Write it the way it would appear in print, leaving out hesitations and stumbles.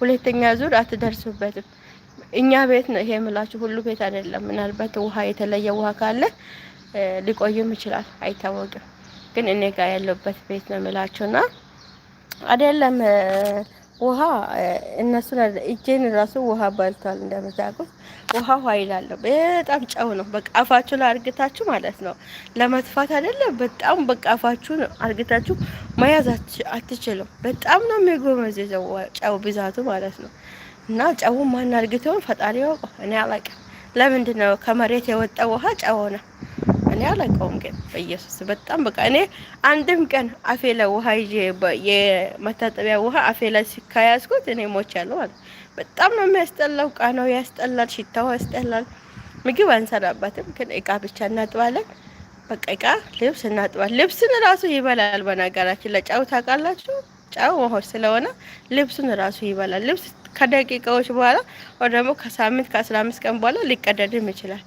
ሁለተኛ ዙር አትደርሱበትም። እኛ ቤት ነው ይሄ የምላችሁ፣ ሁሉ ቤት አይደለም። ምናልባት ውሃ የተለየ ውሃ ካለ ሊቆይም ይችላል አይታወቅም። ግን እኔ ጋር ያለበት ቤት ነው የምላችሁና አይደለም ውሃ እነሱ እጄን ራሱ ውሃ ባልቷል። እንደምታውቁት ውሃው ኃይል አለው። በጣም ጨው ነው። በቃ አፋችሁ ላይ አርግታችሁ ማለት ነው ለመጥፋት አይደለም። በጣም በቃ አፋችሁን አርግታችሁ መያዝ አትችሉም። በጣም ነው የሚጎመዘዘው ጨው ብዛቱ ማለት ነው። እና ጨው ማን አርግተው ፈጣሪ ያውቀው፣ እኔ አላውቅም። ለምንድን ነው ከመሬት የወጣ ውሃ ጨው ነው? እኔ አላውቀውም። ግን በኢየሱስ በጣም በቃ እኔ አንድም ቀን አፌ ላይ ውሃ ይዤ የመታጠቢያ ውሃ አፌ ላይ ሲካያስኩት እኔ ሞቻለሁ ማለት። በጣም ነው የሚያስጠላው። ቃናው ያስጠላል፣ ሽታው ያስጠላል። ምግብ አንሰራበትም፣ ግን እቃ ብቻ እናጥባለን። በቃ እቃ ልብስ እናጥባለን። ልብስን ራሱ ይበላል። በነገራችን ለጨው ታውቃላችሁ፣ ጨው መሆን ስለሆነ ልብሱን ራሱ ይበላል። ልብስ ከደቂቃዎች በኋላ ወይ ደግሞ ከሳምንት ከ15 ቀን በኋላ ሊቀደድም ይችላል።